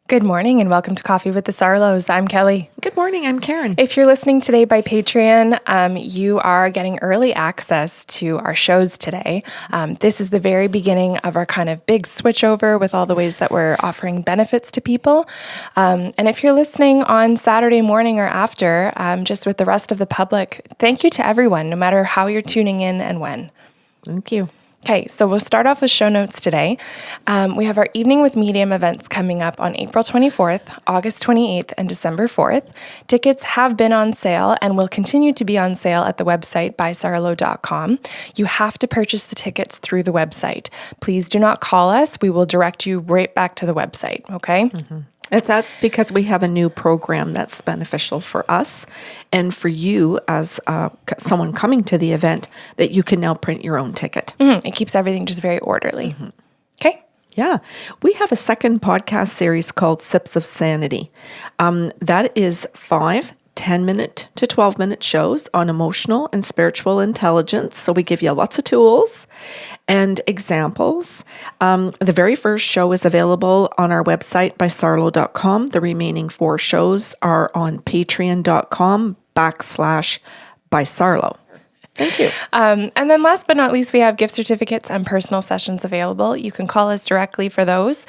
Good morning and welcome to Coffee with the Sarlos. I'm Kelly. Good morning, I'm Karen. If you're listening today by Patreon, you are getting early access to our shows today. This is the very beginning of our kind of big switchover with all the ways that we're offering benefits to people. And if you're listening on Saturday morning or after, just with the rest of the public, thank you to everyone, no matter how you're tuning in and when. Thank you. Okay, so we'll start off with show notes today. We have our Evening with Medium events coming up on April 24th, August 28th, and December 4th. Tickets have been on sale and will continue to be on sale at the website bysarlo.com. You have to purchase the tickets through the website. Please do not call us. We will direct you right back to the website, okay? Mm-hmm. Is that because we have a new program that's beneficial for us and for you as someone coming to the event that you can now print your own ticket? Mm-hmm. It keeps everything just very orderly. Mm-hmm. Okay. Yeah. We have a second podcast series called Sips of Sanity. That is 5 10-minute to 12-minute shows on emotional and spiritual intelligence. So we give you lots of tools and examples. The very first show is available on our website by sarlo.com. The remaining 4 shows are on patreon.com/bysarlo. Thank you. And then last but not least, we have gift certificates and personal sessions available. You can call us directly for those.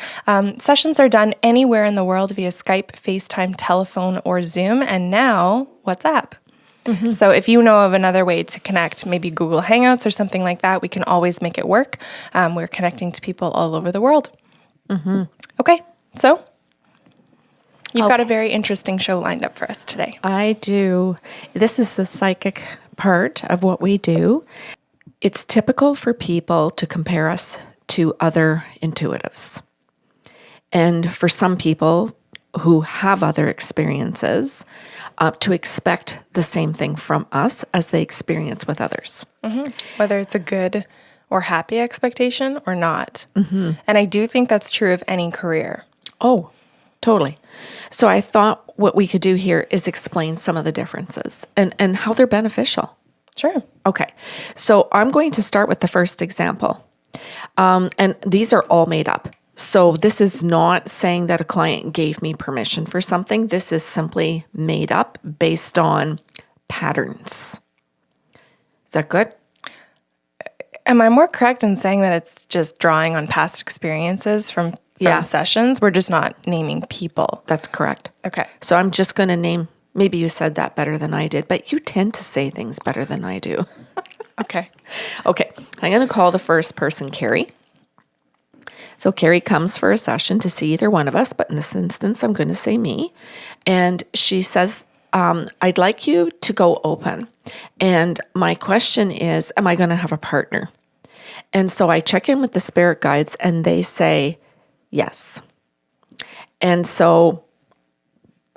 Sessions are done anywhere in the world via Skype, FaceTime, telephone, or Zoom, and now WhatsApp. Mm-hmm. So if you know of another way to connect, maybe Google Hangouts or something like that, we can always make it work. We're connecting to people all over the world. Mm-hmm. Okay, so you've got a very interesting show lined up for us today. I do. This is the psychic part of what we do. It's typical for people to compare us to other intuitives. And for some people who have other experiences, to expect the same thing from us as they experience with others. Mm-hmm. Whether it's a good or happy expectation or not. Mm-hmm. And I do think that's true of any career. Oh, totally. So I thought what we could do here is explain some of the differences and how they're beneficial. Sure. Okay. So I'm going to start with the first example. And these are all made up. So this is not saying that a client gave me permission for something. This is simply made up based on patterns. Is that good? Am I more correct in saying that it's just drawing on past experiences from sessions? We're just not naming people. That's correct. Okay. So I'm just going to name, maybe you said that better than I did, but you tend to say things better than I do. Okay. Okay. I'm going to call the first person Carrie. So Carrie comes for a session to see either one of us, but in this instance, I'm going to say me. And she says, I'd like you to go open. And my question is, am I going to have a partner? And so I check in with the spirit guides and they say, yes. And so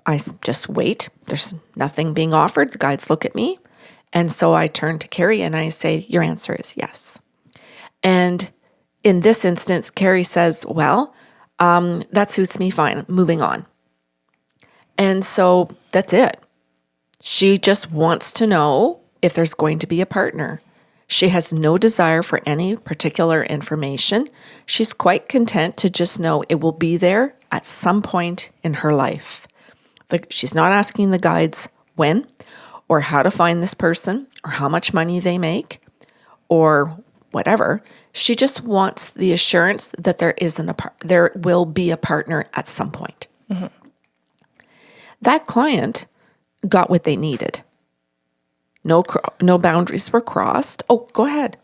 I just wait. There's nothing being offered. The guides look at me. And so I turn to Carrie and I say, your answer is yes. And in this instance, Carrie says, well, that suits me fine. Moving on. And so that's it. She just wants to know if there's going to be a partner. She has no desire for any particular information. She's quite content to just know it will be there at some point in her life. She's not asking the guides when or how to find this person or how much money they make or whatever. She just wants the assurance that there will be a partner at some point. Mm-hmm. That client got what they needed. No boundaries were crossed. Oh, go ahead.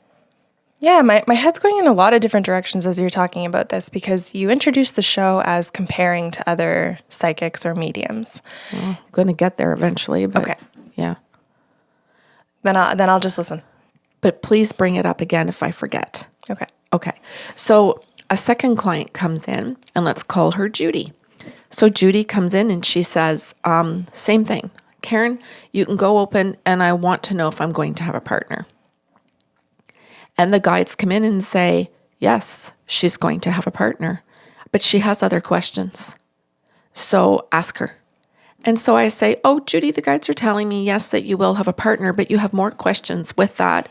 Yeah, my head's going in a lot of different directions as you're talking about this because you introduced the show as comparing to other psychics or mediums. Well, I'm going to get there eventually, but okay. Yeah. Then I'll just listen. But please bring it up again if I forget. Okay. So a second client comes in, and let's call her Judy. So Judy comes in and she says, same thing. Karen, you can go open, and I want to know if I'm going to have a partner. And the guides come in and say, yes, she's going to have a partner, but she has other questions. So ask her. And so I say, oh, Judy, the guides are telling me, yes, that you will have a partner, but you have more questions with that.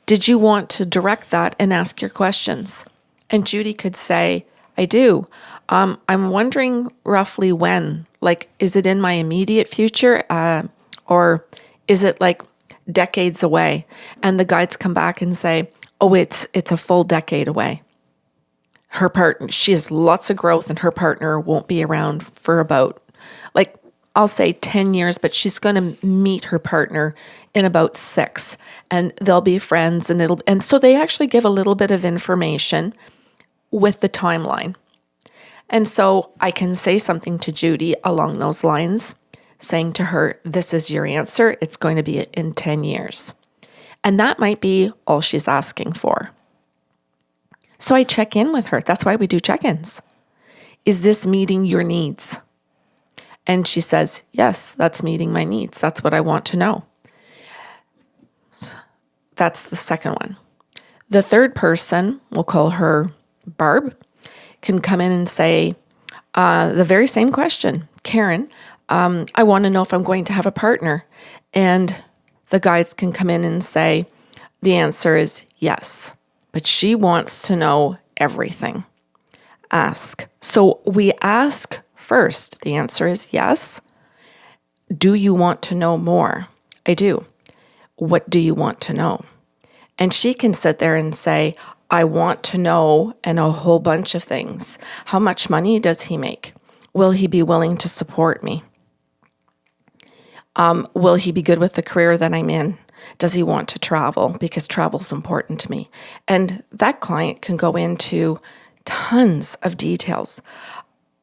Did you want to direct that and ask your questions? And Judy could say, I do. I'm wondering roughly when. Like, is it in my immediate future, or is it like decades away? And the guides come back and say, oh, it's a full decade away. Her partner, she has lots of growth, and her partner won't be around for about, like, I'll say 10 years, but she's going to meet her partner in about 6, and they'll be friends, and so they actually give a little bit of information with the timeline. And so I can say something to Judy along those lines, saying to her, this is your answer. It's going to be in 10 years. And that might be all she's asking for. So I check in with her. That's why we do check-ins. Is this meeting your needs? And she says, yes, that's meeting my needs. That's what I want to know. That's the second one. The third person, we'll call her Barb, can come in and say the very same question. Karen, I want to know if I'm going to have a partner. And the guides can come in and say, the answer is yes. But she wants to know everything. Ask. So we ask first. The answer is yes. Do you want to know more? I do. What do you want to know? And she can sit there and say, I want to know, and a whole bunch of things. How much money does he make? Will he be willing to support me? Will he be good with the career that I'm in? Does he want to travel? Because travel's important to me. And that client can go into tons of details.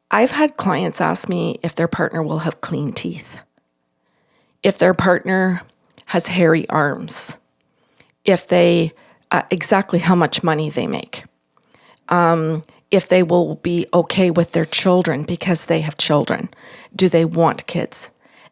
I've had clients ask me if their partner will have clean teeth, if their partner has hairy arms, if they exactly how much money they make, if they will be okay with their children because they have children. Do they want kids?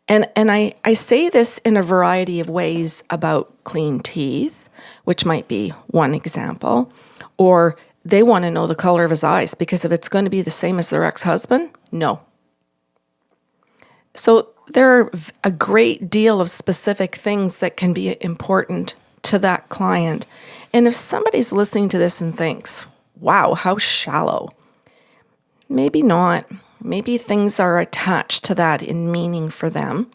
And I say this in a variety of ways about clean teeth, which might be one example, or they want to know the color of his eyes because if it's going to be the same as their ex-husband, no. So there are a great deal of specific things that can be important to that client. And if somebody's listening to this and thinks, wow, how shallow, maybe not. Maybe things are attached to that in meaning for them,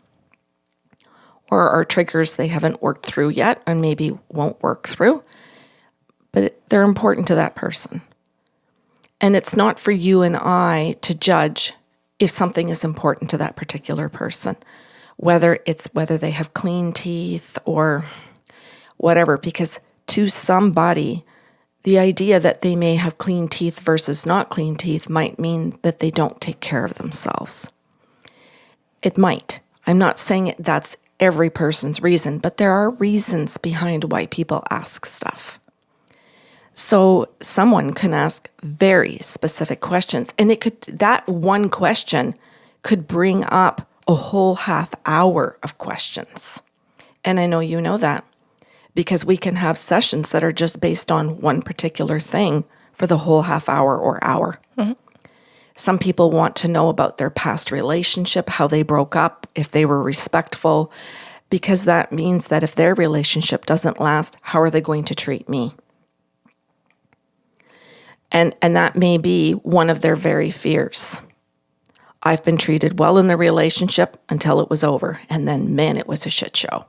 or are triggers they haven't worked through yet and maybe won't work through, but they're important to that person. And it's not for you and I to judge if something is important to that particular person, whether they have clean teeth or whatever, because to somebody, the idea that they may have clean teeth versus not clean teeth might mean that they don't take care of themselves. It might. I'm not saying that's every person's reason, but there are reasons behind why people ask stuff. So someone can ask very specific questions, and that one question could bring up a whole half hour of questions. And I know you know that, because we can have sessions that are just based on one particular thing for the whole half hour or hour. Mm-hmm. Some people want to know about their past relationship, how they broke up, if they were respectful, because that means that if their relationship doesn't last, how are they going to treat me? And that may be one of their very fears. I've been treated well in the relationship until it was over, and then, man, it was a shit show.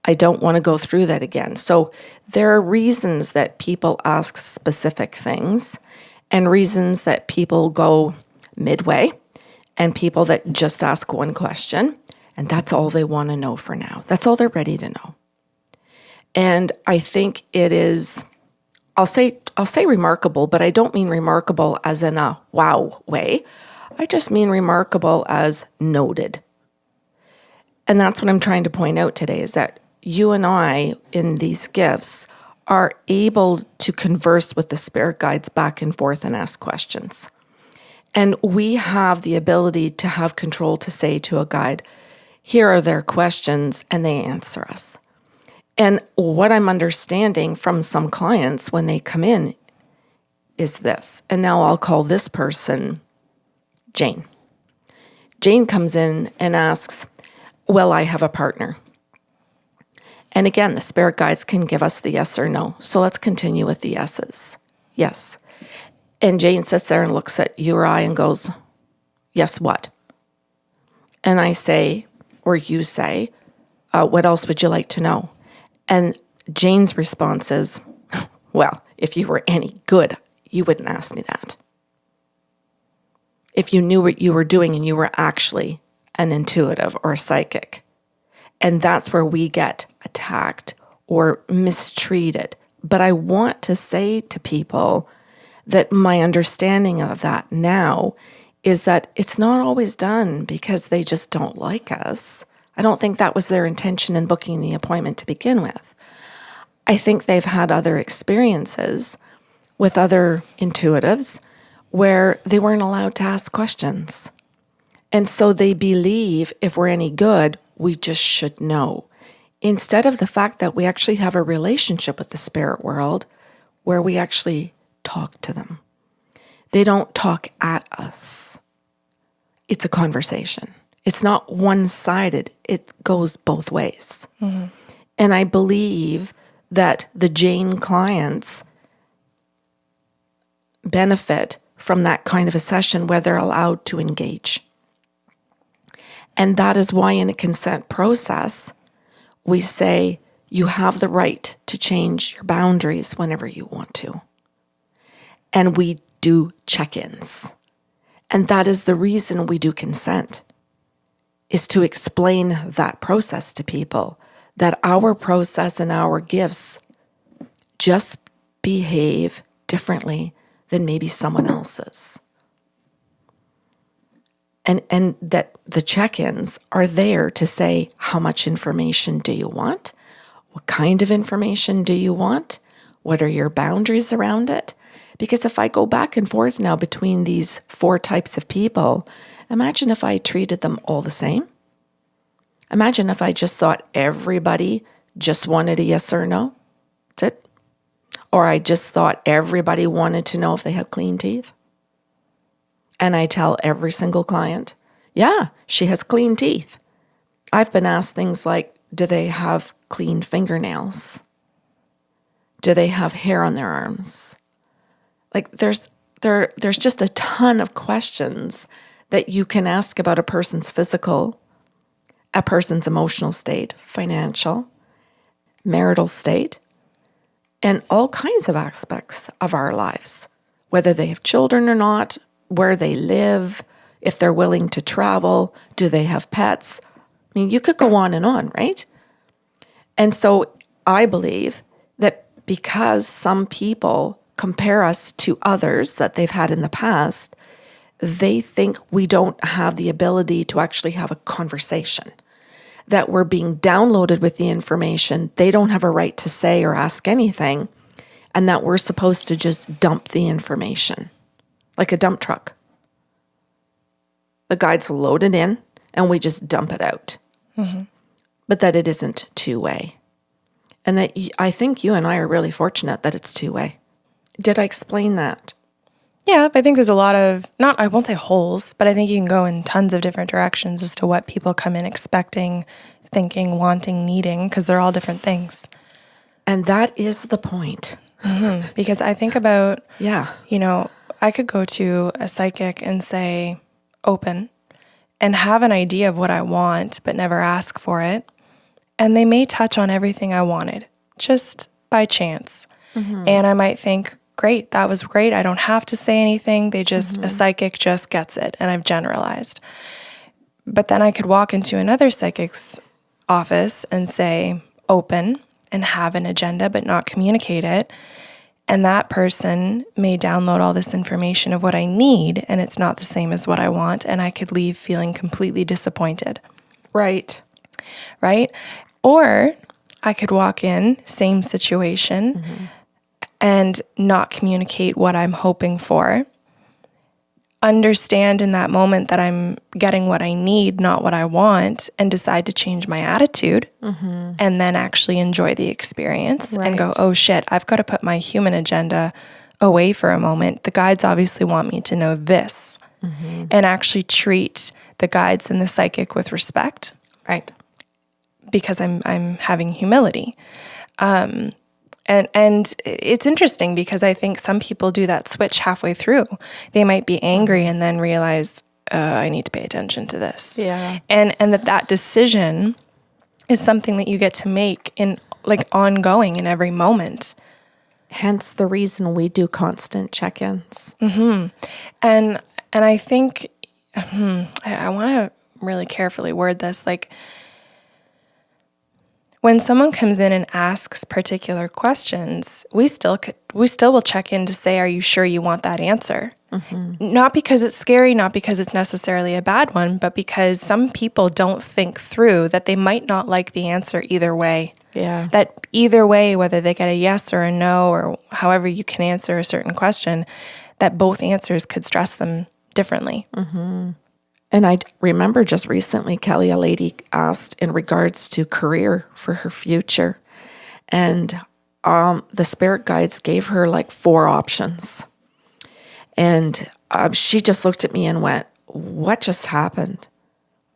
I don't want to go through that again. So there are reasons that people ask specific things and reasons that people go midway and people that just ask one question, and that's all they want to know for now. That's all they're ready to know. And I think it is, I'll say remarkable, but I don't mean remarkable as in a wow way. I just mean remarkable as noted. And that's what I'm trying to point out today, is that you and I, in these gifts, are able to converse with the spirit guides back and forth and ask questions. And we have the ability to have control to say to a guide, here are their questions, and they answer us. And what I'm understanding from some clients when they come in is this. And now I'll call this person Jane. Jane comes in and asks, will I have a partner? And again, the spirit guides can give us the yes or no. So let's continue with the yeses. Yes. And Jane sits there and looks at you or I and goes, yes, what? And I say, or you say, what else would you like to know? And Jane's response is, well, if you were any good, you wouldn't ask me that. If you knew what you were doing and you were actually an intuitive or a psychic. And that's where we get attacked or mistreated. But I want to say to people that my understanding of that now is that it's not always done because they just don't like us. I don't think that was their intention in booking the appointment to begin with. I think they've had other experiences with other intuitives where they weren't allowed to ask questions. And so they believe if we're any good, we just should know. Instead of the fact that we actually have a relationship with the spirit world where we actually talk to them. They don't talk at us. It's a conversation. It's not one-sided. It goes both ways. Mm-hmm. And I believe that the Jane clients benefit from that kind of a session where they're allowed to engage. And that is why in a consent process, we say you have the right to change your boundaries whenever you want to. And we do check-ins. And that is the reason we do consent, is to explain that process to people, that our process and our gifts just behave differently than maybe someone else's. And that the check-ins are there to say, how much information do you want? What kind of information do you want? What are your boundaries around it? Because if I go back and forth now between these 4 types of people, imagine if I treated them all the same. Imagine if I just thought everybody just wanted a yes or no. That's it. Or I just thought everybody wanted to know if they have clean teeth. And I tell every single client, yeah, she has clean teeth. I've been asked things like, do they have clean fingernails? Do they have hair on their arms? Like there's just a ton of questions that you can ask about a person's physical, a person's emotional state, financial, marital state, and all kinds of aspects of our lives, whether they have children or not, where they live, if they're willing to travel, do they have pets? I mean, you could go on and on, right? And so I believe that because some people compare us to others that they've had in the past, they think we don't have the ability to actually have a conversation, that we're being downloaded with the information. They don't have a right to say or ask anything, and that we're supposed to just dump the information like a dump truck. The guide's loaded in and we just dump it out. Mm-hmm. But that it isn't two-way. And that I think you and I are really fortunate that it's two-way. Did I explain that? Yeah, I think there's a lot of, I won't say holes, but I think you can go in tons of different directions as to what people come in expecting, thinking, wanting, needing, because they're all different things. And that is the point. Mm-hmm. Because I think about, I could go to a psychic and say, open, and have an idea of what I want, but never ask for it. And they may touch on everything I wanted, just by chance. Mm-hmm. And I might think, great, that was great. I don't have to say anything. A psychic just gets it. And I've generalized. But then I could walk into another psychic's office and say, open, and have an agenda, but not communicate it. And that person may download all this information of what I need, and it's not the same as what I want, and I could leave feeling completely disappointed. Right. Or I could walk in, same situation, and not communicate what I'm hoping for. Understand in that moment that I'm getting what I need, not what I want, and decide to change my attitude, and then actually enjoy the experience and go, oh shit, I've got to put my human agenda away for a moment. The guides obviously want me to know this, and actually treat the guides and the psychic with respect. Right. Because I'm having humility. And it's interesting because I think some people do that switch halfway through. They might be angry and then realize, I need to pay attention to this. Yeah. And that decision is something that you get to make in like ongoing in every moment. Hence the reason we do constant check-ins. And I think I want to really carefully word this. Like when someone comes in and asks particular questions, we still will check in to say, are you sure you want that answer? Not because it's scary, not because it's necessarily a bad one, but because some people don't think through that they might not like the answer either way. Yeah. That either way, whether they get a yes or a no, or however you can answer a certain question, that both answers could stress them differently. And I remember just recently, Kelly, a lady asked in regards to career for her future. And the spirit guides gave her like 4 options. And she just looked at me and went, what just happened?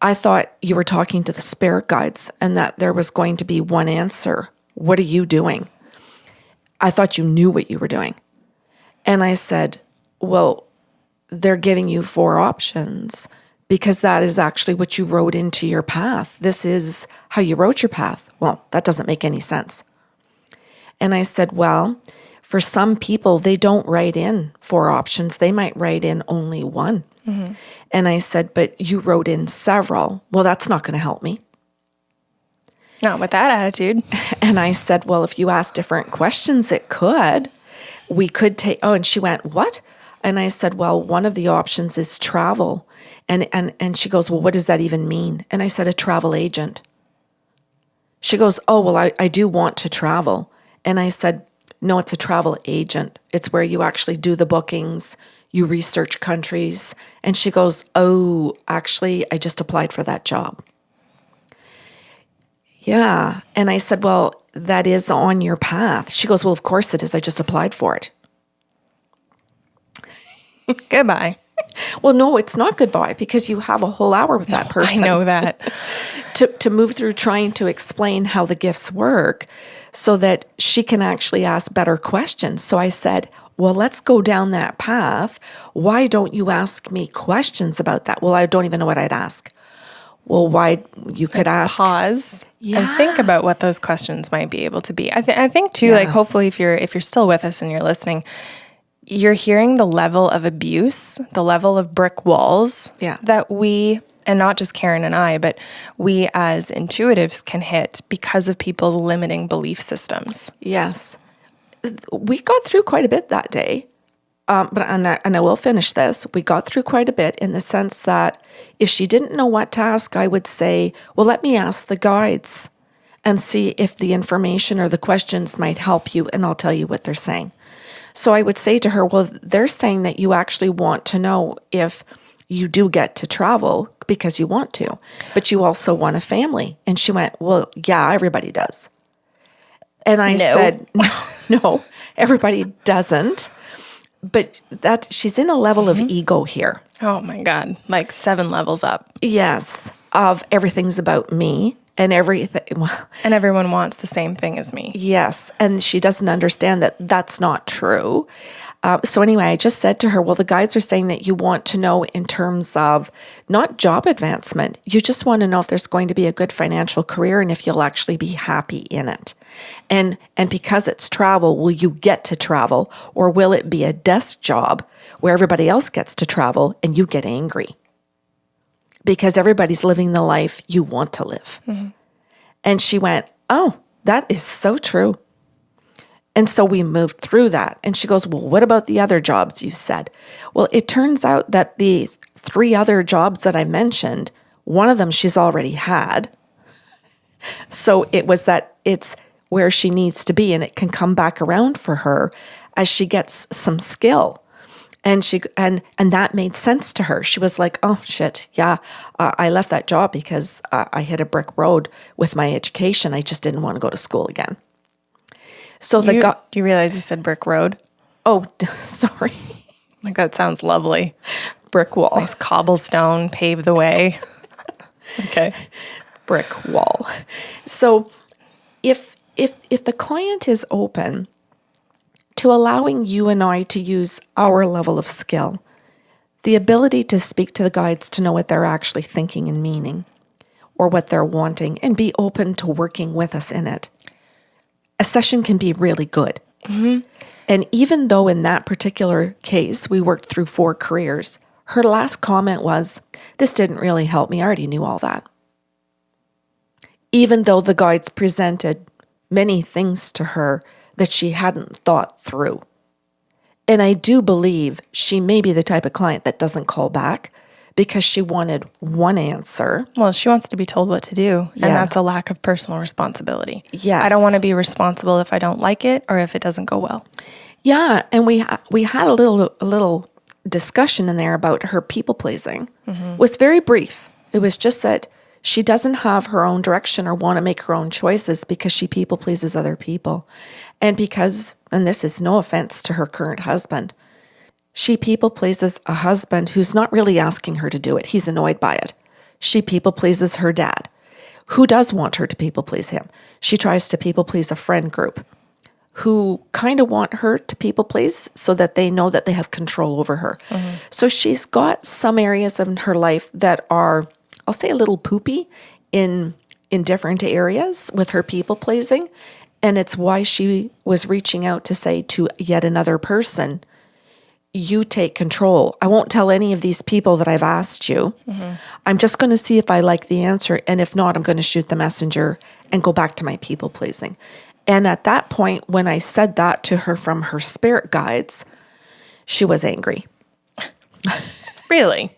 I thought you were talking to the spirit guides and that there was going to be one answer. What are you doing? I thought you knew what you were doing. And I said, well, they're giving you 4 options because that is actually what you wrote into your path. This is how you wrote your path. Well, that doesn't make any sense. And I said, well, for some people, they don't write in 4 options. They might write in only 1. And I said, but you wrote in several. Well, that's not going to help me. Not with that attitude. And I said, well, if you ask different questions, it could. We could take, and she went, what? And I said, well, one of the options is travel. And she goes, well, what does that even mean? And I said, a travel agent. She goes, oh, well, I do want to travel. And I said, no, it's a travel agent. It's where you actually do the bookings, you research countries. And she goes, oh, actually, I just applied for that job. Yeah. And I said, well, that is on your path. She goes, well, of course it is. I just applied for it. Goodbye. Well, no, it's not goodbye because you have a whole hour with that person. I know that. to move through trying to explain how the gifts work so that she can actually ask better questions. So I said, well, let's go down that path. Why don't you ask me questions about that? Well, I don't even know what I'd ask. Well, why you could ask. Pause and think about what those questions might be able to be. I think too, Yeah. like hopefully if you're still with us and you're listening, you're hearing the level of abuse, the level of brick walls that we, and not just Karen and I, but we as intuitives can hit because of people's limiting belief systems. Yes. We got through quite a bit that day. But I will finish this. We got through quite a bit in the sense that if she didn't know what to ask, I would say, well, let me ask the guides and see if the information or the questions might help you, and I'll tell you what they're saying. So I would say to her, well, they're saying that you actually want to know if you do get to travel because you want to, but you also want a family. And she went, well, yeah, everybody does. And I said, no, everybody doesn't. But she's in a level of ego here. Oh my God, like 7 levels up. Yes, of everything's about me and everything. And everyone wants the same thing as me. Yes, and she doesn't understand that that's not true. So anyway, I just said to her, well, the guides are saying that you want to know in terms of not job advancement. You just want to know if there's going to be a good financial career and if you'll actually be happy in it. And because it's travel, will you get to travel, or will it be a desk job where everybody else gets to travel and you get angry? Because everybody's living the life you want to live. And she went, oh, that is so true. And so we moved through that. And she goes, well, what about the other jobs you said? Well, it turns out that the 3 other jobs that I mentioned, one of them she's already had. So it was that it's where she needs to be, and it can come back around for her as she gets some skill. And that made sense to her. She was like, oh shit, yeah, I left that job because I hit a brick road with my education. I just didn't want to go to school again. So Do you realize you said brick road? Oh, sorry. Like that sounds lovely. Brick wall. Nice cobblestone, pave the way. Okay. Brick wall. So if if the client is open to allowing you and I to use our level of skill, the ability to speak to the guides to know what they're actually thinking and meaning, or what they're wanting, and be open to working with us in it, a session can be really good. And even though in that particular case, we worked through 4 careers, her last comment was, "This didn't really help me. I already knew all that." Even though the guides presented many things to her that she hadn't thought through. And I do believe she may be the type of client that doesn't call back because she wanted one answer. Well, she wants to be told what to do, Yeah. and that's a lack of personal responsibility. Yes. I don't want to be responsible if I don't like it or if it doesn't go well. Yeah, and we had a little discussion in there about her people pleasing. It was very brief. It was just that she doesn't have her own direction or want to make her own choices because she people pleases other people. And because, and this is no offense to her current husband, she people pleases a husband who's not really asking her to do it. He's annoyed by it. She people pleases her dad, who does want her to people please him. She tries to people please a friend group who kind of want her to people please so that they know that they have control over her. So she's got some areas in her life that are, I'll say, a little poopy in different areas with her people pleasing. And it's why she was reaching out to say to yet another person, you take control. I won't tell any of these people that I've asked you. I'm just going to see if I like the answer. And if not, I'm going to shoot the messenger and go back to my people pleasing. And at that point, when I said that to her from her spirit guides, she was angry. Really?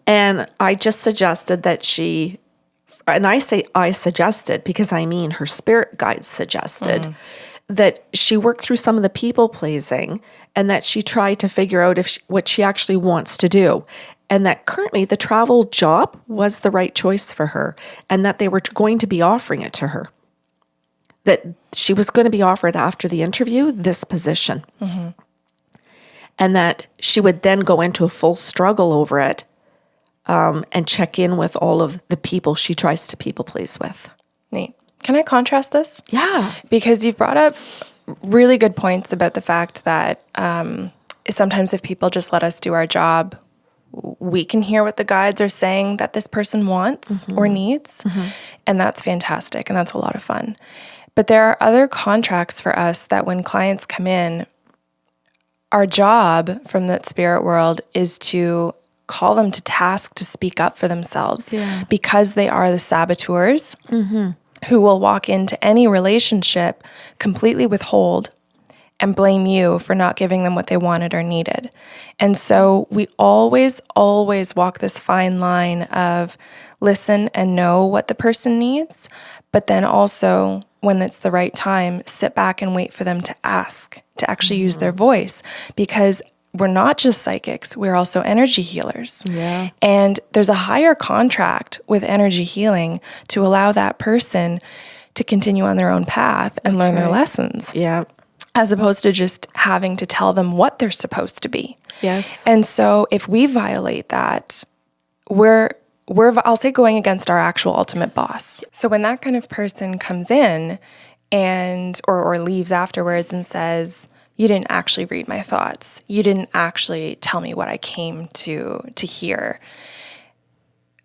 And I just suggested that and I say I suggested because I mean her spirit guides suggested that she worked through some of the people pleasing and that she tried to figure out what she actually wants to do. And that currently the travel job was the right choice for her and that they were going to be offering it to her. That she was going to be offered after the interview this position. And that she would then go into a full struggle over it and check in with all of the people she tries to people please with. Neat. Can I contrast this? Yeah. Because you've brought up really good points about the fact that sometimes if people just let us do our job, we can hear what the guides are saying that this person wants or needs. And that's fantastic. And that's a lot of fun. But there are other contracts for us that when clients come in, our job from that spirit world is to call them to task to speak up for themselves because they are the saboteurs who will walk into any relationship, completely withhold, and blame you for not giving them what they wanted or needed. And so we always walk this fine line of listen and know what the person needs, but then also when it's the right time, sit back and wait for them to ask, to actually use their voice, because we're not just psychics, we're also energy healers. Yeah. And there's a higher contract with energy healing to allow that person to continue on their own path and learn their lessons. Yeah. As opposed to just having to tell them what they're supposed to be. Yes. And so if we violate that, we're I'll say going against our actual ultimate boss. So when that kind of person comes in and or leaves afterwards and says, you didn't actually read my thoughts. You didn't actually tell me what I came to hear.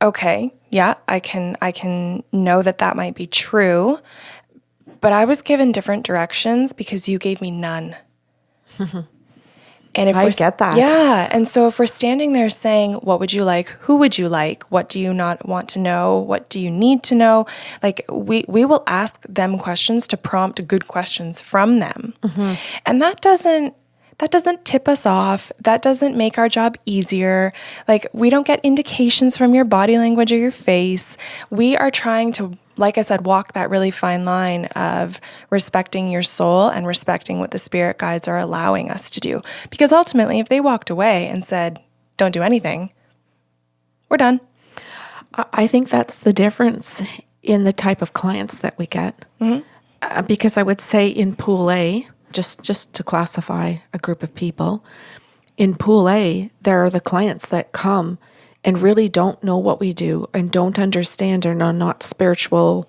Okay, yeah, I can know that might be true, but I was given different directions because you gave me none. And if I get that. Yeah. And so if we're standing there saying, what would you like? Who would you like? What do you not want to know? What do you need to know? Like we will ask them questions to prompt good questions from them. And that doesn't tip us off. That doesn't make our job easier. Like we don't get indications from your body language or your face. We are trying to, like I said, walk that really fine line of respecting your soul and respecting what the spirit guides are allowing us to do. Because ultimately, if they walked away and said, don't do anything, we're done. I think that's the difference in the type of clients that we get. Because I would say in Pool A, just to classify a group of people, in Pool A, there are the clients that come and really don't know what we do and don't understand and are not spiritual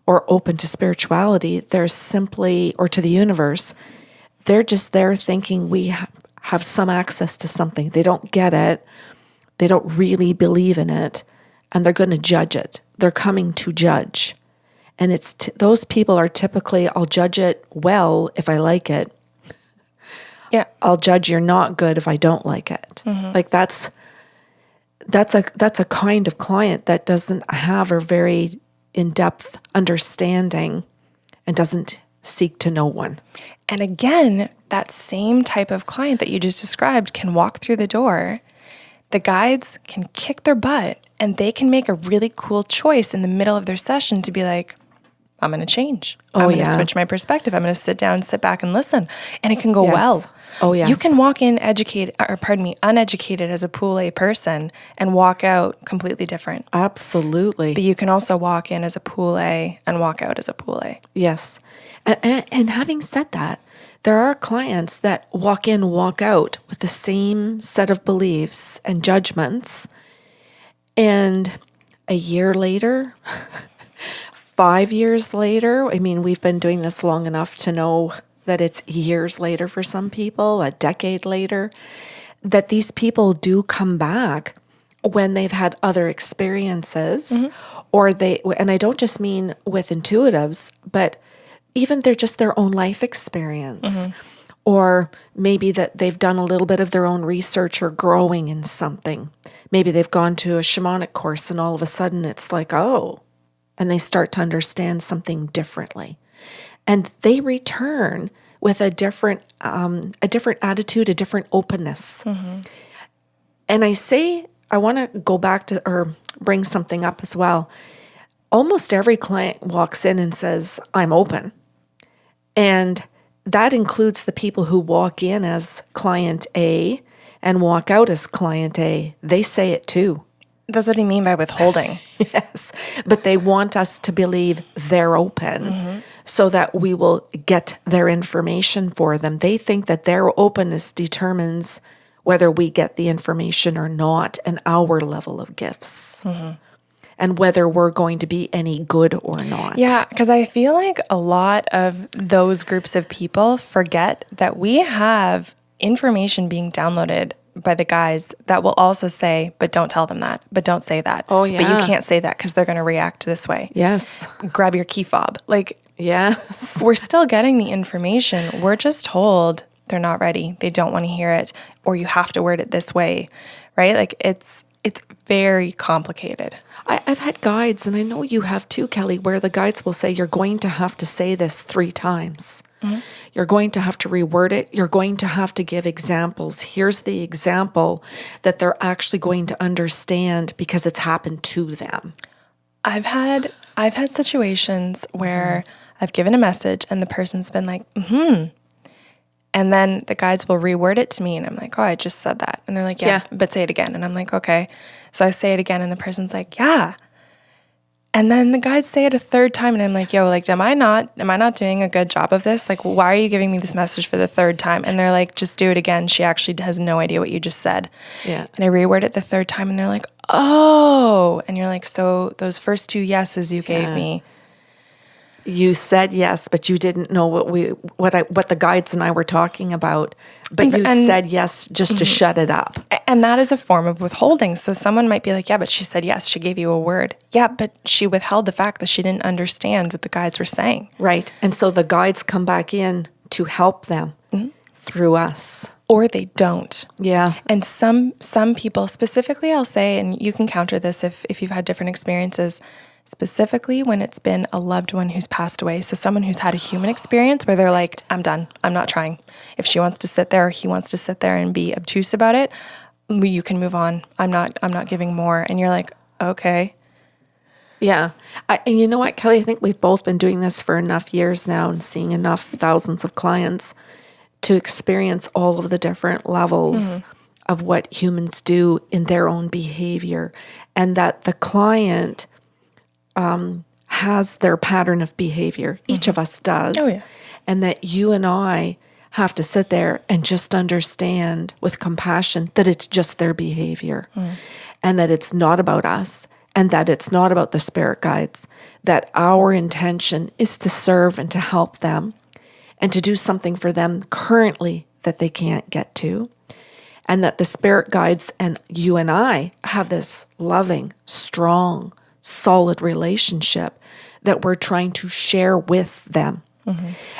or open to spirituality. They're simply, or to the universe, they're just there thinking we have some access to something. They don't get it. They don't really believe in it, and they're going to judge it. They're coming to judge. And it's those people are typically, I'll judge it well if I like it. Yeah. I'll judge you're not good if I don't like it. Like that's a kind of client that doesn't have a very in-depth understanding and doesn't seek to know one. And again, that same type of client that you just described can walk through the door. The guides can kick their butt and they can make a really cool choice in the middle of their session to be like, I'm going to change. I'm going to switch my perspective. I'm going to sit down, sit back and listen. And it can go well. Oh, yes. You can walk in uneducated as a Pool A person and walk out completely different. Absolutely. But you can also walk in as a Pool A and walk out as a Pool A. Yes. And having said that, there are clients that walk in, walk out with the same set of beliefs and judgments. And a year later, 5 years later, I mean, we've been doing this long enough to know that it's years later for some people, a decade later, that these people do come back when they've had other experiences, and I don't just mean with intuitives, but even they're just their own life experience, or maybe that they've done a little bit of their own research or growing in something. Maybe they've gone to a shamanic course and all of a sudden it's like, oh, and they start to understand something differently. And they return with a different attitude, a different openness. And I want to go back to, or bring something up as well. Almost every client walks in and says, I'm open. And that includes the people who walk in as client A and walk out as client A. They say it too. That's what I mean by withholding. Yes, but they want us to believe they're open so that we will get their information for them. They think that their openness determines whether we get the information or not and our level of gifts and whether we're going to be any good or not. Yeah, because I feel like a lot of those groups of people forget that we have information being downloaded by the guys that will also say, but don't tell them that, but don't say that. Oh, yeah. But you can't say that because they're going to react this way. Yes. Grab your key fob. Like, yes. We're still getting the information. We're just told they're not ready. They don't want to hear it, or you have to word it this way, right? Like it's very complicated. I've had guides, and I know you have too, Kelly, where the guides will say, you're going to have to say this 3 times. You're going to have to reword it. You're going to have to give examples. Here's the example that they're actually going to understand because it's happened to them. I've had situations where I've given a message and the person's been like, and then the guides will reword it to me and I'm like, oh, I just said that. And they're like, yeah, but say it again. And I'm like, okay. So I say it again and the person's like, yeah. And then the guides say it a 3rd time and I'm like, yo, like, am I not doing a good job of this? Like, why are you giving me this message for the 3rd time? And they're like, just do it again. She actually has no idea what you just said. Yeah. And I reword it the 3rd time and they're like, oh. And you're like, so those first 2 yeses you gave me. You said yes, but you didn't know what the guides and I were talking about. But you said yes just to shut it up. And that is a form of withholding. So someone might be like, yeah, but she said yes. She gave you a word. Yeah, but she withheld the fact that she didn't understand what the guides were saying. Right. And so the guides come back in to help them through us. Or they don't. Yeah. And some people, specifically I'll say, and you can counter this if you've had different experiences, specifically when it's been a loved one who's passed away. So someone who's had a human experience where they're like, I'm done. I'm not trying. If she wants to sit there or he wants to sit there and be obtuse about it, you can move on. I'm not giving more. And you're like, okay. Yeah. And you know what, Kelly? I think we've both been doing this for enough years now and seeing enough thousands of clients to experience all of the different levels of what humans do in their own behavior, and that the client has their pattern of behavior. Each of us does. Oh, yeah. And that you and I have to sit there and just understand with compassion that it's just their behavior and that it's not about us and that it's not about the spirit guides, that our intention is to serve and to help them and to do something for them currently that they can't get to. And that the spirit guides and you and I have this loving, strong, solid relationship that we're trying to share with them.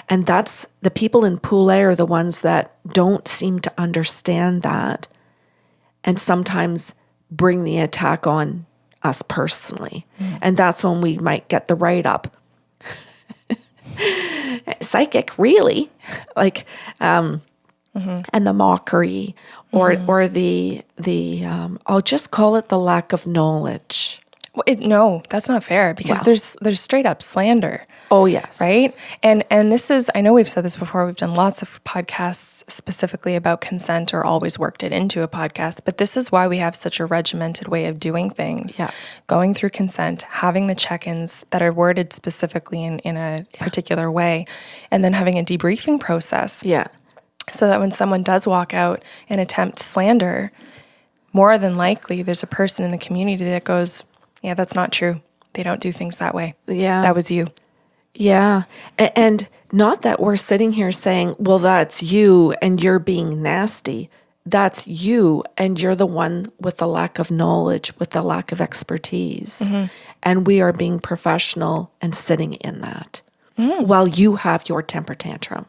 And that's the people in Pool A are the ones that don't seem to understand that and sometimes bring the attack on us personally. And that's when we might get the write-up. Psychic, really? Like, and the mockery or the I'll just call it the lack of knowledge. Well, no, that's not fair because there's straight up slander. Oh, yes. Right? And this is, I know we've said this before, we've done lots of podcasts specifically about consent or always worked it into a podcast, but this is why we have such a regimented way of doing things. Yeah. Going through consent, having the check-ins that are worded specifically in a particular way, and then having a debriefing process. Yeah. So that when someone does walk out and attempt slander, more than likely there's a person in the community that goes, yeah, that's not true. They don't do things that way. Yeah. That was you. Yeah. And not that we're sitting here saying, well, that's you and you're being nasty. That's you and you're the one with the lack of knowledge, with the lack of expertise. And we are being professional and sitting in that while you have your temper tantrum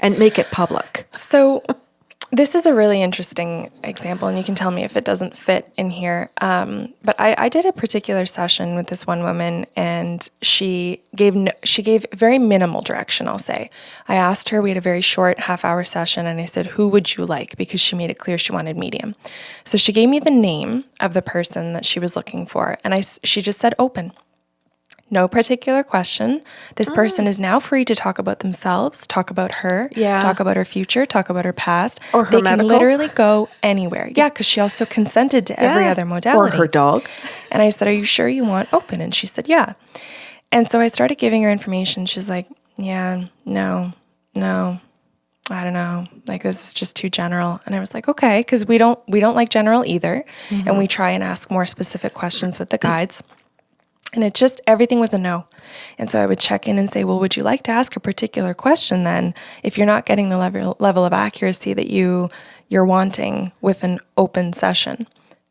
and make it public. So this is a really interesting example, and you can tell me if it doesn't fit in here. But I did a particular session with this one woman, and she gave very minimal direction, I'll say. I asked her, we had a very short half-hour session, and I said, who would you like? Because she made it clear she wanted medium. So she gave me the name of the person that she was looking for, and she just said open. No particular question. This person is now free to talk about themselves, talk about her, talk about her future, talk about her past. Or her They medical. can literally go anywhere. Yeah, because she also consented to every other modality. Or her dog. And I said, are you sure you want open? And she said, yeah. And so I started giving her information. She's like, yeah, no, I don't know. Like, this is just too general. And I was like, okay, because we don't like general either. And we try and ask more specific questions with the guides. And it just, everything was a no. And so I would check in and say, well, would you like to ask a particular question then if you're not getting the level of accuracy that you're wanting with an open session?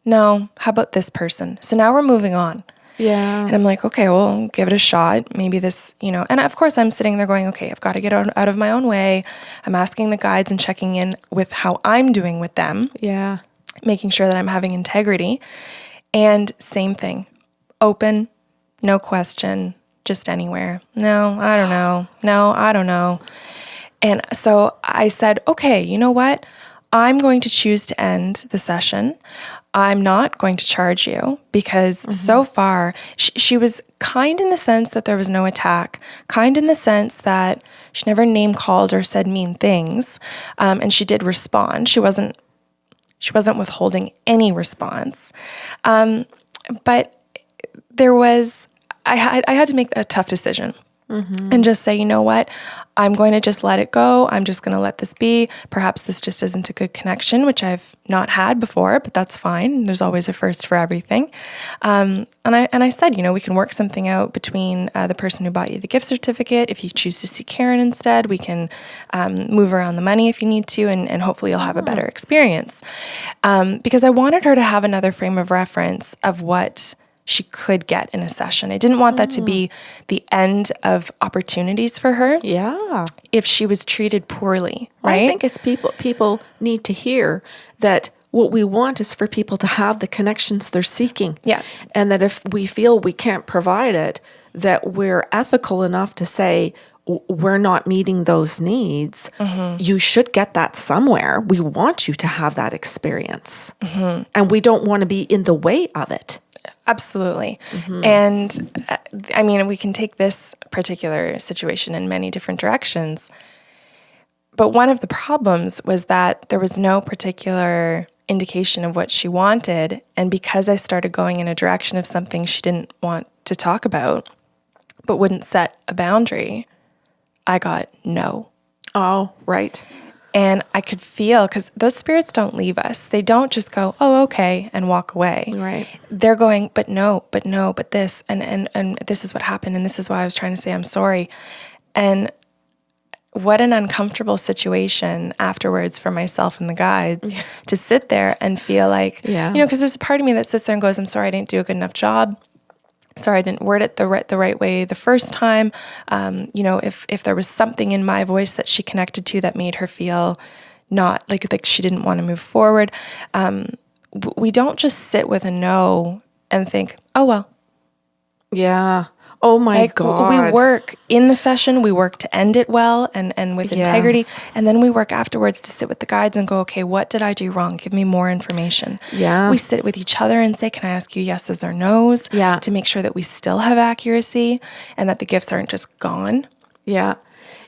No, how about this person? So now we're moving on. Yeah. And I'm like, okay, well, give it a shot. Maybe this, and of course I'm sitting there going, okay, I've got to get out of my own way. I'm asking the guides and checking in with how I'm doing with them. Yeah. Making sure that I'm having integrity. And same thing, open, no question, just anywhere. No, I don't know. No, I don't know. And so I said, okay, you know what? I'm going to choose to end the session. I'm not going to charge you because so far she was kind in the sense that there was no attack, kind in the sense that she never name called or said mean things. And she did respond. She wasn't withholding any response. But there was, I had to make a tough decision and just say, you know what, I'm going to just let it go. I'm just going to let this be. Perhaps this just isn't a good connection, which I've not had before, but that's fine. There's always a first for everything. And I said, we can work something out between the person who bought you the gift certificate. If you choose to see Karen instead, we can move around the money if you need to, and hopefully you'll have a better experience. Because I wanted her to have another frame of reference of what she could get in a session. I didn't want that to be the end of opportunities for her. Yeah. If she was treated poorly, right? I think it's people need to hear that what we want is for people to have the connections they're seeking. Yeah. And that if we feel we can't provide it, that we're ethical enough to say, we're not meeting those needs. You should get that somewhere. We want you to have that experience. And we don't want to be in the way of it. Absolutely. And I mean, we can take this particular situation in many different directions. But one of the problems was that there was no particular indication of what she wanted. And because I started going in a direction of something she didn't want to talk about, but wouldn't set a boundary, I got no. Oh, right. And I could feel, because those spirits don't leave us. They don't just go, oh, okay, and walk away. Right. They're going, but no, but this, and this is what happened, and this is why I was trying to say I'm sorry. And what an uncomfortable situation afterwards for myself and the guides to sit there and feel like, because there's a part of me that sits there and goes, I'm sorry I didn't do a good enough job. Sorry, I didn't word it the right way the first time. If there was something in my voice that she connected to that made her feel not like she didn't want to move forward. We don't just sit with a no and think, oh, well. Yeah. Oh my God. We work in the session, we work to end it well and with integrity. And then we work afterwards to sit with the guides and go, okay, what did I do wrong? Give me more information. Yeah. We sit with each other and say, can I ask you yeses or nos? Yeah. To make sure that we still have accuracy and that the gifts aren't just gone. Yeah.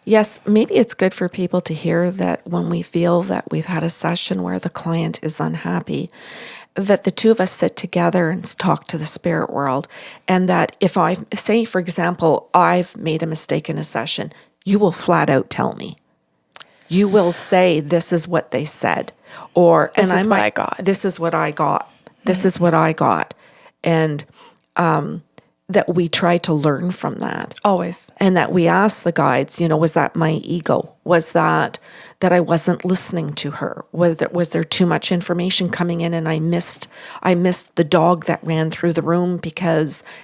Yes, maybe it's good for people to hear that when we feel that we've had a session where the client is unhappy, that the two of us sit together and talk to the spirit world. And that if I say, for example, I've made a mistake in a session, you will flat out tell me. You will say, this is what they said. Or, this is what I got. This is what I got. This is what I got. And that we try to learn from that. Always. And that we ask the guides, was that my ego? Was that I wasn't listening to her? Was there too much information coming in and I missed the dog that ran through the room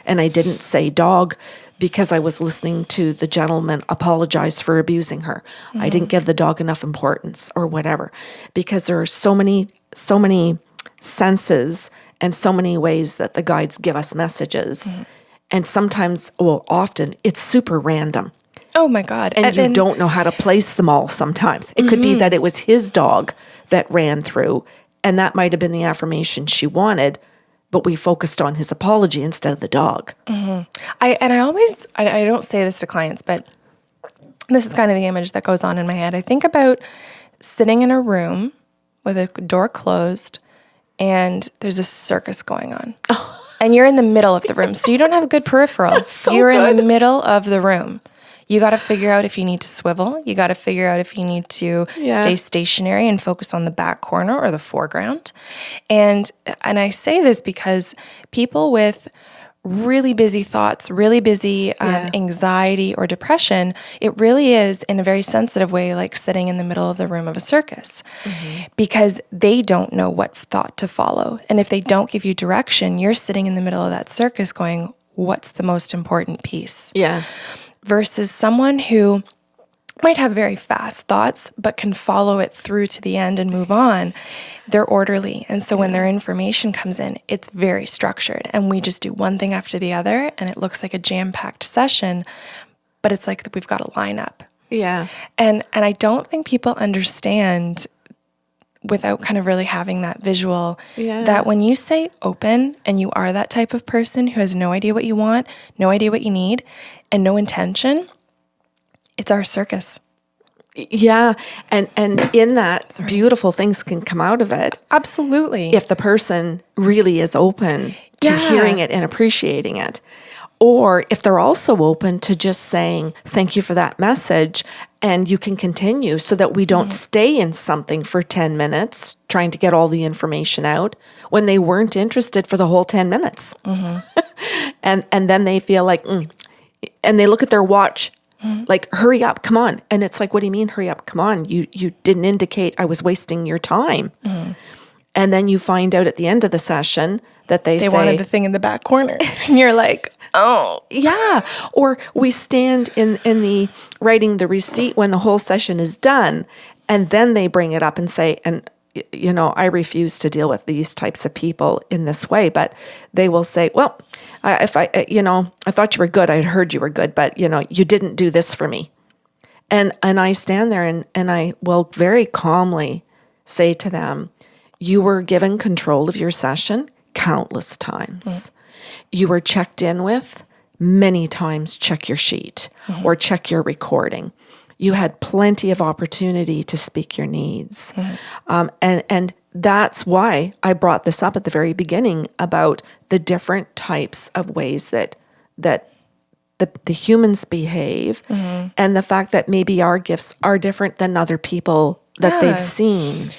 and I didn't say dog because I was listening to the gentleman apologize for abusing her. Mm-hmm. I didn't give the dog enough importance or whatever, because there are so many senses and so many ways that the guides give us messages. Mm-hmm. And sometimes, often, it's super random. Oh my God. And you don't know how to place them all sometimes. It could be that it was his dog that ran through, and that might have been the affirmation she wanted, but we focused on his apology instead of the dog. Mm-hmm. I don't say this to clients, but this is kind of the image that goes on in my head. I think about sitting in a room with a door closed, and there's a circus going on. And you're in the middle of the room, so you don't have a good peripheral. You're in the middle of the room. You got to figure out if you need to swivel. You got to figure out if you need to stay stationary and focus on the back corner or the foreground. And I say this because people with really busy thoughts, really busy anxiety or depression, it really is in a very sensitive way like sitting in the middle of the room of a circus, because they don't know what thought to follow. And if they don't give you direction, you're sitting in the middle of that circus going, what's the most important piece? Yeah. Versus someone who might have very fast thoughts, but can follow it through to the end and move on. They're orderly. And so when their information comes in, it's very structured. And we just do one thing after the other, and it looks like a jam-packed session, but it's like we've got a lineup. Yeah. And I don't think people understand, without kind of really having that visual, that when you say open and you are that type of person who has no idea what you want, no idea what you need, and no intention, it's our circus. Yeah. And in that, beautiful things can come out of it. Absolutely. If the person really is open to hearing it and appreciating it. Or if they're also open to just saying, thank you for that message, and you can continue, so that we don't stay in something for 10 minutes trying to get all the information out when they weren't interested for the whole 10 minutes. And then they feel like, and they look at their watch, like, hurry up, come on. And it's like, what do you mean, hurry up, come on? You didn't indicate I was wasting your time. And then you find out at the end of the session that they say, wanted the thing in the back corner. And you're like, oh. Yeah. Or we stand in the writing the receipt when the whole session is done. And then they bring it up and say, and I refuse to deal with these types of people in this way, but they will say, well, I thought you were good. I had heard you were good, but you didn't do this for me. And I stand there and I will very calmly say to them, you were given control of your session countless times. You were checked in with many times. Check your sheet or check your recording. You had plenty of opportunity to speak your needs. And that's why I brought this up at the very beginning about the different types of ways that the humans behave, and the fact that maybe our gifts are different than other people that they've seen.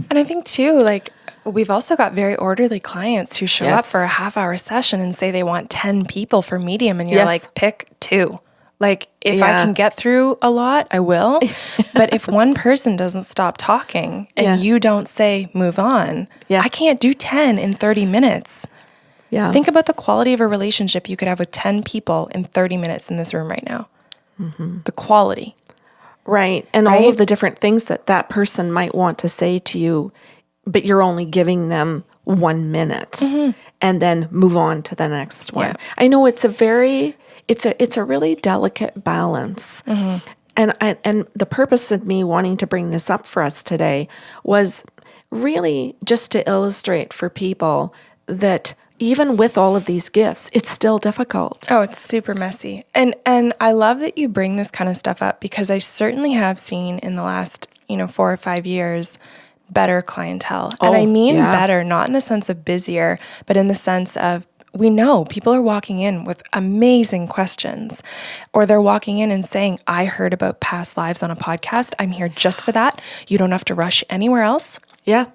And I think too, like, we've also got very orderly clients who show up Yes. for a half-hour session and say they want 10 people for medium, and you're Yes. like, pick 2. Like, if I Yeah. can get through a lot, I will. But if one person doesn't stop talking and Yeah. you don't say, move on, Yeah. I can't do 10 in 30 minutes. Yeah. Think about the quality of a relationship you could have with 10 people in 30 minutes in this room right now. The quality. Right. And all Right? of the different things that that person might want to say to you, but you're only giving them 1 minute and then move on to the next one. Yeah. I know it's a really delicate balance. And the purpose of me wanting to bring this up for us today was really just to illustrate for people that even with all of these gifts, it's still difficult. Oh, it's super messy. And I love that you bring this kind of stuff up, because I certainly have seen in the last, 4 or 5 years better clientele. And I mean better, not in the sense of busier, but in the sense of, we know people are walking in with amazing questions, or they're walking in and saying, I heard about past lives on a podcast. I'm here just for that. You don't have to rush anywhere else. Yeah.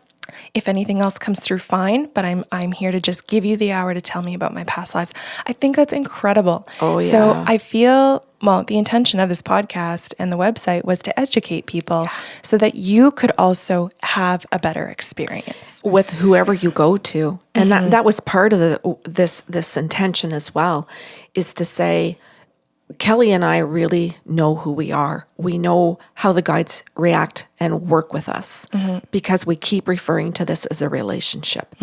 If anything else comes through, fine, but I'm here to just give you the hour to tell me about my past lives. I think that's incredible. Oh, yeah. So I feel, the intention of this podcast and the website was to educate people so that you could also have a better experience With whoever you go to. And that was part of this intention as well, is to say, Kelly and I really know who we are. We know how the guides react and work with us because we keep referring to this as a relationship.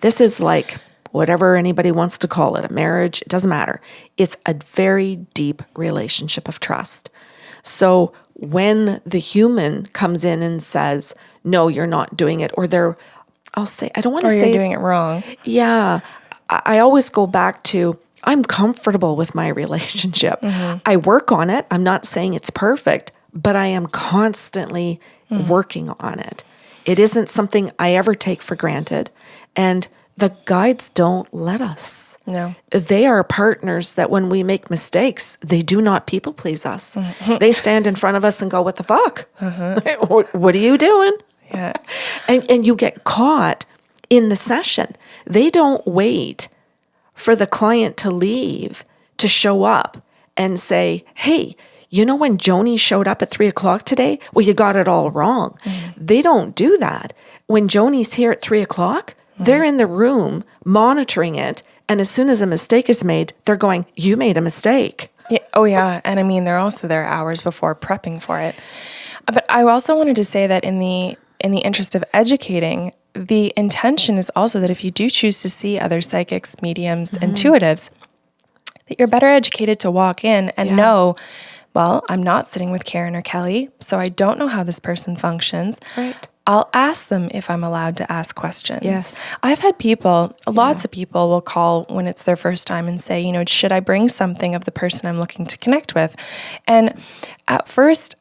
This is like whatever anybody wants to call it, a marriage, it doesn't matter. It's a very deep relationship of trust. So when the human comes in and says, no, you're not doing it, or I don't want to or say you're doing it wrong. Yeah. I always go back to, I'm comfortable with my relationship. I work on it. I'm not saying it's perfect, but I am constantly working on it. It isn't something I ever take for granted. And the guides don't let us. No. They are partners that when we make mistakes, they do not people please us. They stand in front of us and go, what the fuck? What are you doing? Yeah. And you get caught in the session. They don't wait for the client to leave to show up and say, hey, when Joni showed up at 3:00 today? Well, you got it all wrong. They don't do that. When Joni's here at 3:00, they're in the room monitoring it. And as soon as a mistake is made, they're going, you made a mistake. Yeah. Oh, yeah. And I mean, they're also there hours before prepping for it. But I also wanted to say that in the interest of educating, the intention is also that if you do choose to see other psychics, mediums, intuitives, that you're better educated to walk in and know, well, I'm not sitting with Karen or Kelly, so I don't know how this person functions. Right. I'll ask them if I'm allowed to ask questions. Yes. I've had people, lots of people will call when it's their first time and say, should I bring something of the person I'm looking to connect with? And at first,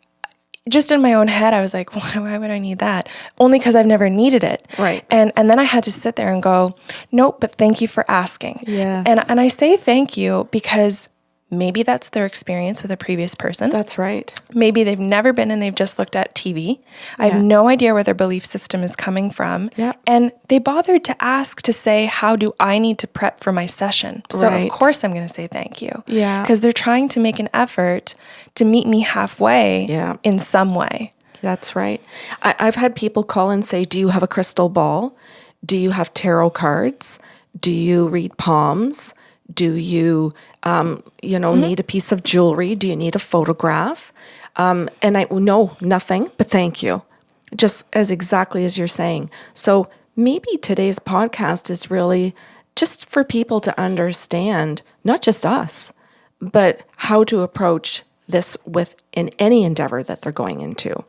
just in my own head, I was like, why would I need that? Only because I've never needed it. Right. And then I had to sit there and go, nope, but thank you for asking. Yes. And I say thank you because maybe that's their experience with a previous person. That's right. Maybe they've never been and they've just looked at TV. I have no idea where their belief system is coming from. Yeah. And they bothered to ask to say, how do I need to prep for my session? So Right. of course I'm going to say thank you. Yeah. Because they're trying to make an effort to meet me halfway in some way. That's right. I've had people call and say, do you have a crystal ball? Do you have tarot cards? Do you read palms? Do you, need a piece of jewelry? Do you need a photograph? And no, nothing, but thank you. Just as exactly as you're saying. So maybe today's podcast is really just for people to understand, not just us, but how to approach this in any endeavor that they're going into.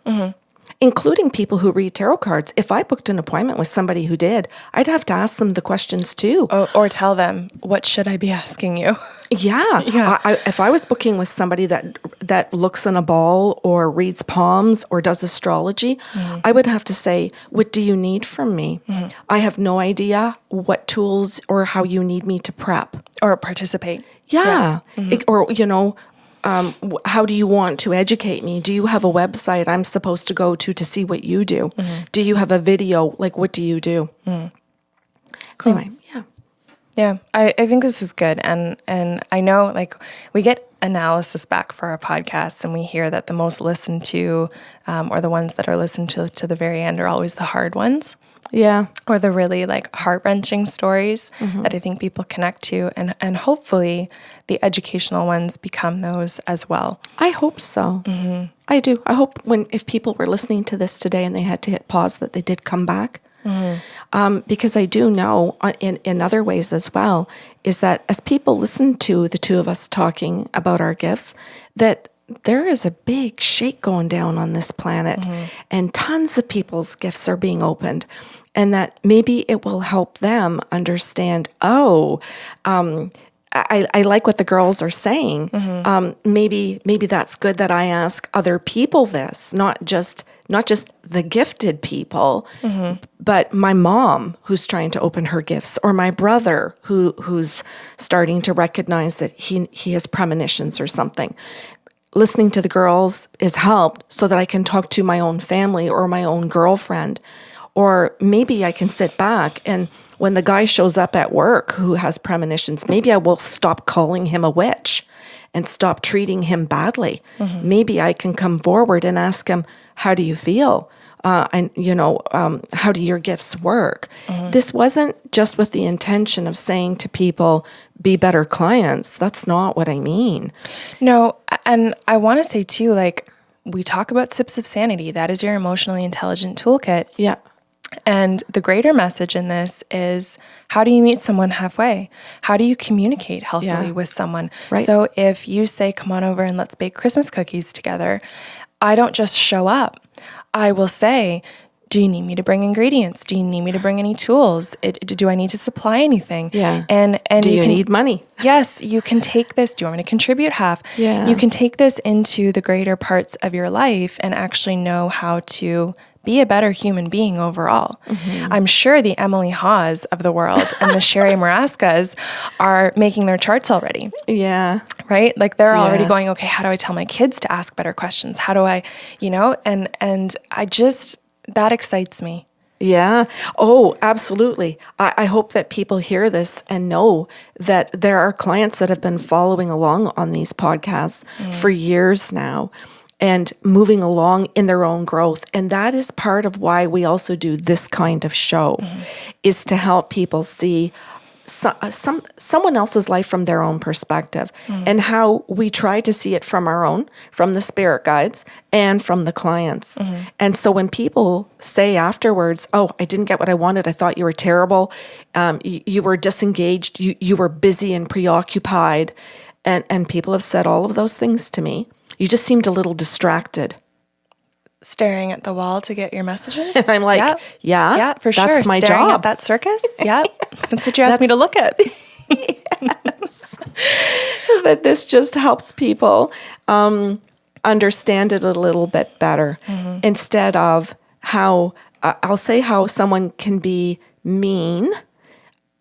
Including people who read tarot cards. If I booked an appointment with somebody who did, I'd have to ask them the questions too. Or tell them, what should I be asking you? Yeah. If I was booking with somebody that looks in a ball or reads palms or does astrology, I would have to say, what do you need from me? I have no idea what tools or how you need me to prep. Or participate. Yeah. how do you want to educate me? Do you have a website I'm supposed to go to see what you do? Do you have a video? Like, what do you do? Cool. Anyway, yeah. Yeah, I think this is good. And I know, like, we get analysis back for our podcasts, and we hear that the most listened to, or the ones that are listened to the very end, are always the hard ones. Yeah. Or the really, like, heart-wrenching stories that I think people connect to. And hopefully the educational ones become those as well. I hope so. I do. I hope if people were listening to this today and they had to hit pause, that they did come back. Because I do know in other ways as well, is that as people listen to the two of us talking about our gifts, that there is a big shake going down on this planet, and tons of people's gifts are being opened, and that maybe it will help them understand, I like what the girls are saying. Maybe that's good that I ask other people this, not just the gifted people, but my mom who's trying to open her gifts, or my brother who's starting to recognize that he has premonitions or something. Listening to the girls is helped so that I can talk to my own family or my own girlfriend. Or maybe I can sit back, and when the guy shows up at work who has premonitions, maybe I will stop calling him a witch and stop treating him badly. Maybe I can come forward and ask him, how do you feel? How do your gifts work? This wasn't just with the intention of saying to people, be better clients. That's not what I mean. No, and I want to say too, like, we talk about sips of sanity. That is your emotionally intelligent toolkit. Yeah. And the greater message in this is, how do you meet someone halfway? How do you communicate healthily with someone? Right. So if you say, come on over and let's bake Christmas cookies together, I don't just show up. I will say, do you need me to bring ingredients? Do you need me to bring any tools? Do I need to supply anything? Yeah. And do you need money? Yes, you can take this. Do you want me to contribute half? Yeah. You can take this into the greater parts of your life and actually know how to be a better human being overall. I'm sure the Emily Haas of the world and the Sherry Maraskas are making their charts already. Yeah. Right? Like, they're already going, okay, how do I tell my kids to ask better questions? How do I, and I just, that excites me. Yeah. Oh, absolutely. I hope that people hear this and know that there are clients that have been following along on these podcasts for years now, and moving along in their own growth. And that is part of why we also do this kind of show, is to help people see someone else's life from their own perspective, and how we try to see it from our own, from the spirit guides and from the clients. And so when people say afterwards, oh, I didn't get what I wanted, I thought you were terrible, you were disengaged, you were busy and preoccupied, and people have said all of those things to me. You just seemed a little distracted. Staring at the wall to get your messages? And I'm like, yeah, for sure. That's my Staring job. at that circus? Yeah. That's what you asked me to look at. Yes. That this just helps people understand it a little bit better, instead of how, I'll say how someone can be mean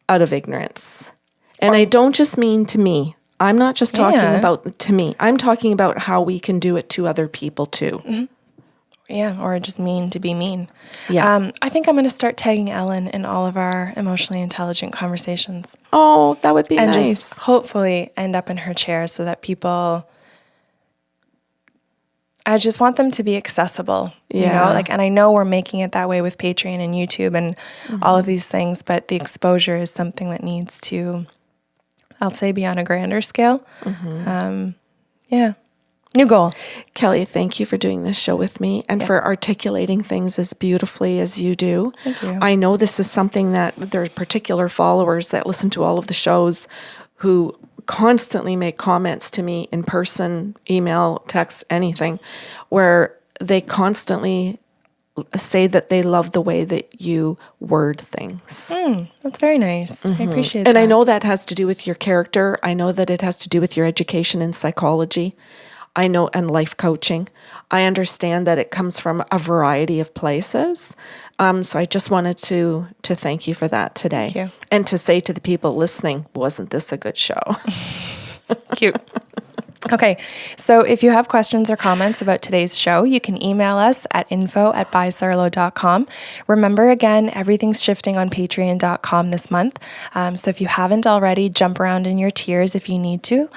out of ignorance. And I don't just mean to me. I'm not just talking about to me. I'm talking about how we can do it to other people too. Yeah, or just mean to be mean. Yeah. I think I'm going to start tagging Ellen in all of our emotionally intelligent conversations. Oh, that would be and nice. Just hopefully end up in her chair so that people, I just want them to be accessible. Yeah. And I know we're making it that way with Patreon and YouTube and all of these things, but the exposure is something that needs to, I'll say, be on a grander scale. New goal. Kelly, thank you for doing this show with me and for articulating things as beautifully as you do. Thank you. I know this is something that there are particular followers that listen to all of the shows who constantly make comments to me in person, email, text, anything, where they constantly say that they love the way that you word things. That's very nice. I appreciate that. And I know that has to do with your character. I know that it has to do with your education in psychology. I know, and life coaching. I understand that it comes from a variety of places. So I just wanted to thank you for that today. Thank you. And to say to the people listening, wasn't this a good show? Cute. Okay, so if you have questions or comments about today's show, you can email us at info@bysarlo.com. Remember, again, everything's shifting on patreon.com this month. So if you haven't already, jump around in your tiers if you need to.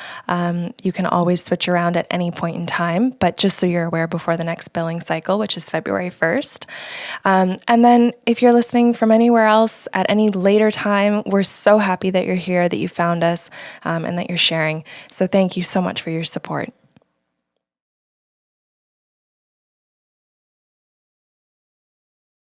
You can always switch around at any point in time, but just so you're aware before the next billing cycle, which is February 1st. And then if you're listening from anywhere else at any later time, we're so happy that you're here, that you found us, and that you're sharing. So thank you so much for your support.